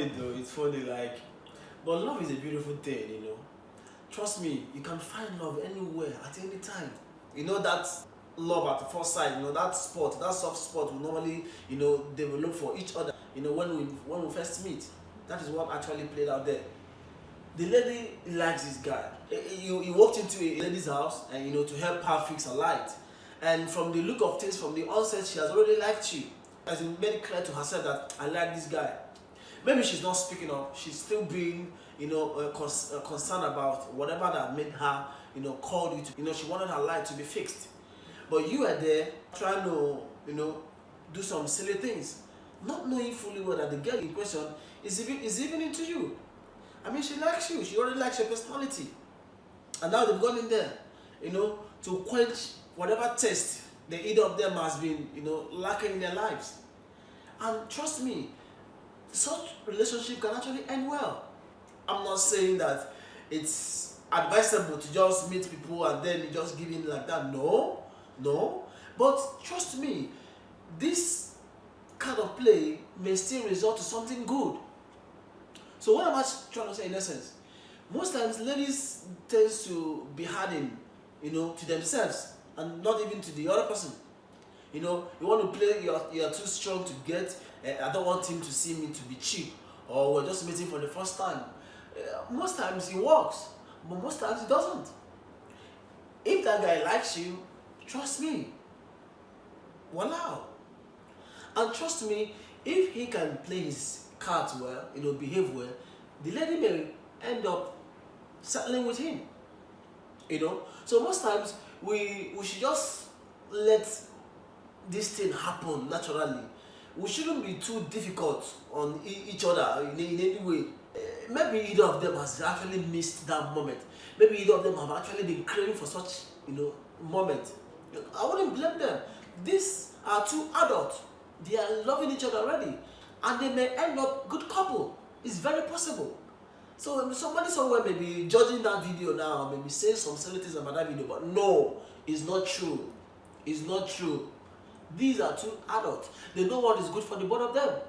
funny though. It's funny, like, but love is a beautiful thing, you know. Trust me, you can find love anywhere at any time. You know that love at the first sight. You know that spot, that soft spot we normally, develop for each other. You know when we first meet. That is what actually played out there. The lady likes this guy. He walked into a lady's house and to help her fix her light. And from the look of things, from the onset, she has already liked you. Has made it clear to herself that I like this guy. Maybe she's not speaking up. She's still being, concerned about whatever that made her, called you to. She wanted her light to be fixed. But you are there trying to, do some silly things, not knowing fully well that the girl in question is even into you. I mean, she likes you. She already likes your personality. And now they've gone in there, to quench whatever taste the either of them has been, lacking in their lives. And trust me, such relationship can actually end well. I'm not saying that it's advisable to just meet people and then you just give in like that. No. But trust me, this kind of play may still result to something good. So what am I trying to say in essence? Most times ladies tend to be hardened, to themselves and not even to the other person. You want to play, you're too strong to get, I don't want him to see me to be cheap, or we're just meeting for the first time. Most times it works, but most times it doesn't. If that guy likes you, trust me, voila. And trust me, if he can play his cards well, behave well, the lady may end up settling with him. So most times we should just let this thing happen naturally. We shouldn't be too difficult on each other in any way. Maybe either of them has actually missed that moment. Maybe either of them have actually been craving for such moment. I wouldn't blame them. These are two adults. They are loving each other already, and they may end up good couple. It's very possible. So somebody somewhere may be judging that video now, maybe saying some silly things about that video, but no, it's not true. It's not true. These are two adults. They know what is good for the both of them.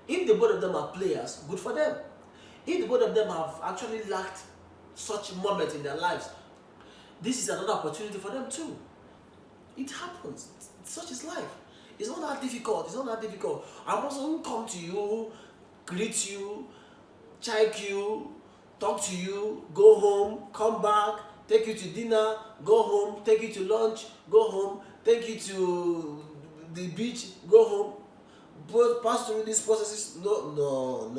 If the both of them are players, good for them. If the both of them have actually lacked such moment in their lives, this is another opportunity for them too. It happens. Such is life. It's not that difficult. It's not that difficult. I must come to you, greet you, check you, talk to you, go home, come back, take you to dinner, go home, take you to lunch, go home, take you to the beach, go home, pass through these processes. No.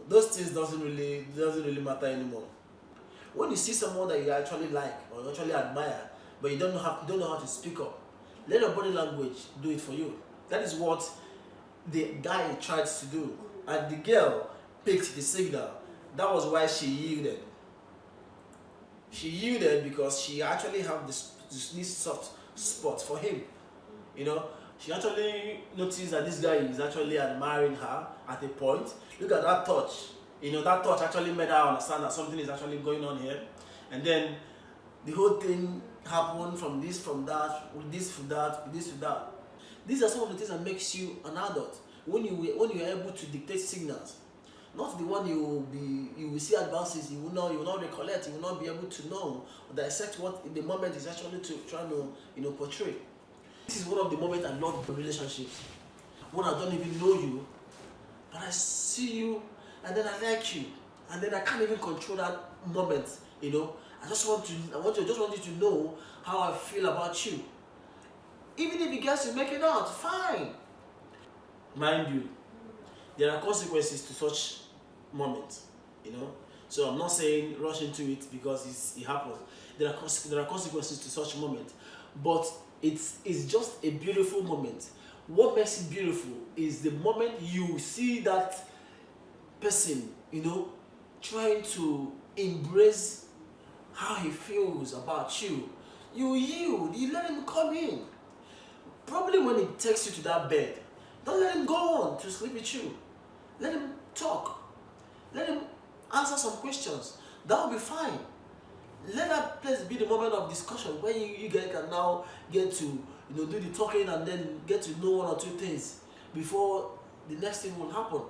Those things doesn't really matter anymore. When you see someone that you actually like or you actually admire, but you don't know how to speak up, let your body language do it for you. That is what the guy tried to do, and the girl picked the signal. That was why she yielded. She yielded because she actually had this soft spot for him. She actually noticed that this guy is actually admiring her at a point. Look at that touch. That touch actually made her understand that something is actually going on here. And then the whole thing happened from this, from that, with this to that, with this to that. These are some of the things that makes you an adult. When you are able to dictate signals. Not the one you will see advances, you will not recollect, you will not be able to know or dissect what the moment is actually trying to portray. This is one of the moments I love in relationships. When I don't even know you, but I see you and then I like you, and then I can't even control that moment. I just want you to know how I feel about you. Even if you guys to make it out, fine. Mind you, there are consequences to such moments, So I'm not saying rush into it because it happens. There are consequences to such moment, but it's just a beautiful moment. What makes it beautiful is the moment you see that person, trying to embrace how he feels about you. You yield. You let him come in. Probably when he takes you to that bed, don't let him go on to sleep with you. Let him talk. Let him answer some questions. That will be fine. Let that place be the moment of discussion where you guys can now get to do the talking and then get to know one or two things. before the next thing will happen.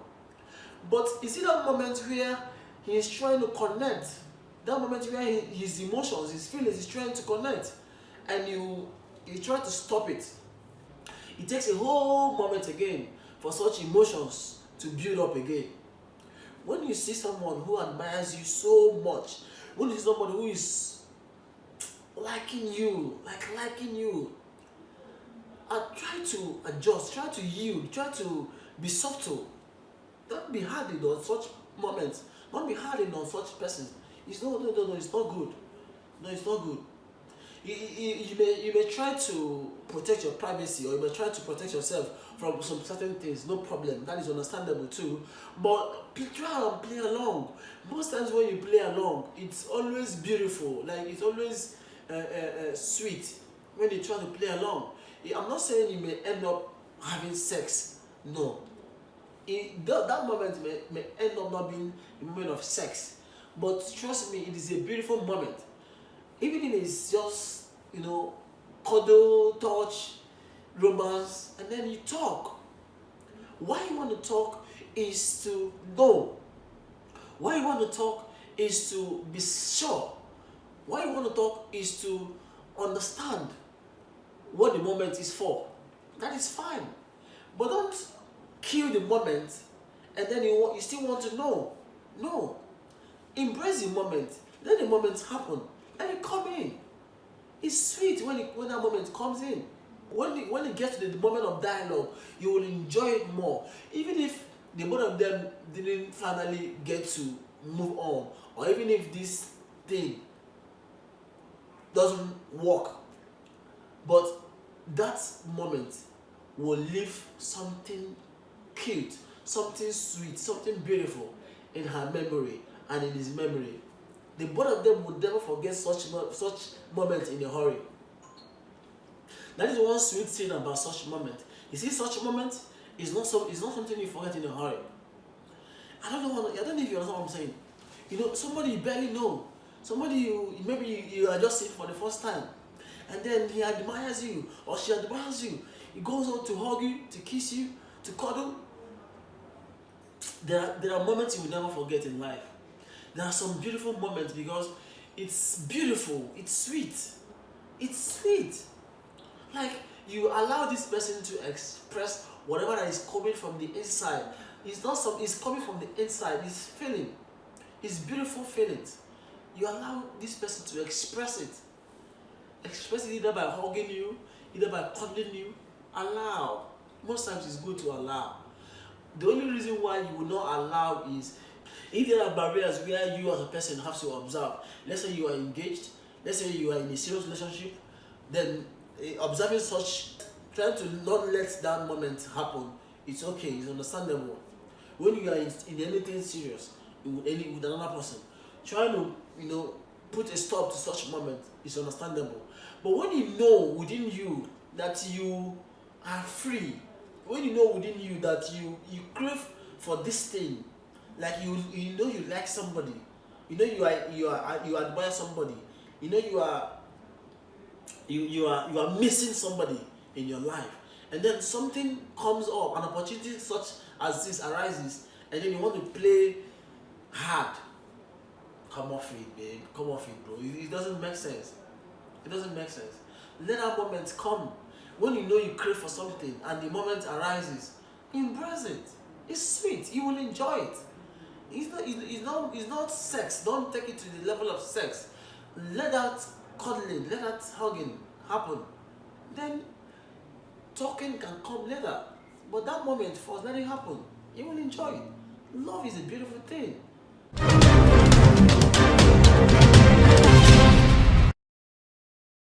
But you see that moment where he is trying to connect, that moment where his emotions, his feelings is trying to connect, and you try to stop it. It takes a whole moment again for such emotions to build up again. When you see someone who admires you so much, when you see someone who is liking you, try to adjust, try to yield, try to be subtle. Don't be hardened on such moments. Don't be hardened on such persons. It's no, it's not good. No, it's not good. You may try to protect your privacy, or you may try to protect yourself from some certain things. No problem. That is understandable too. But try and play along. Most times when you play along, it's always beautiful. Like, it's always sweet when you try to play along. I'm not saying you may end up having sex. No. That moment may end up not being a moment of sex. But trust me, it is a beautiful moment. Even if it's just, cuddle, touch, romance, and then you talk. Why you want to talk is to know. Why you want to talk is to be sure. Why you want to talk is to understand what the moment is for. That is fine. But don't kill the moment and then you still want to know. No. Embrace the moment. Let the moment happen. Let it come in. It's sweet when that moment comes in. When it gets to the moment of dialogue, you will enjoy it more. Even if the both of them didn't finally get to move on, or even if this thing doesn't work, but that moment will leave something cute, something sweet, something beautiful in her memory and in his memory. The both of them would never forget such moments in a hurry. That is one sweet thing about such moment. You see, such moment is not something you forget in a hurry. I don't know if you understand what I'm saying. Somebody you barely know, somebody maybe you are just seeing for the first time, and then he admires you or she admires you. He goes on to hug you, to kiss you, to cuddle. There are moments you will never forget in life. There are some beautiful moments because it's beautiful, it's sweet. Like, you allow this person to express whatever that is coming from the inside. It's coming from the inside, it's beautiful feelings. You allow this person to express it. Express it either by hugging you, either by cuddling you. Allow. Most times it's good to allow. The only reason why you will not allow is if there are barriers where you as a person have to observe. Let's say you are engaged, let's say you are in a serious relationship, then observing such, trying to not let that moment happen, it's okay, it's understandable. When you are in anything serious with another person, trying to put a stop to such moment is understandable. But when you know within you that you are free, when you know within you that you crave for this thing, like you like somebody, you admire somebody, you are missing somebody in your life, and then something comes up, an opportunity such as this arises, and then you want to play hard. Come off it, babe. Come off it, bro. It doesn't make sense. It doesn't make sense. Let that moment come. When you crave for something and the moment arises, embrace it. It's sweet. You will enjoy it. It's not sex. Don't take it to the level of sex. Let that cuddling, let that hugging happen. Then talking can come later. But that moment first, let it happen. You will enjoy it. Love is a beautiful thing.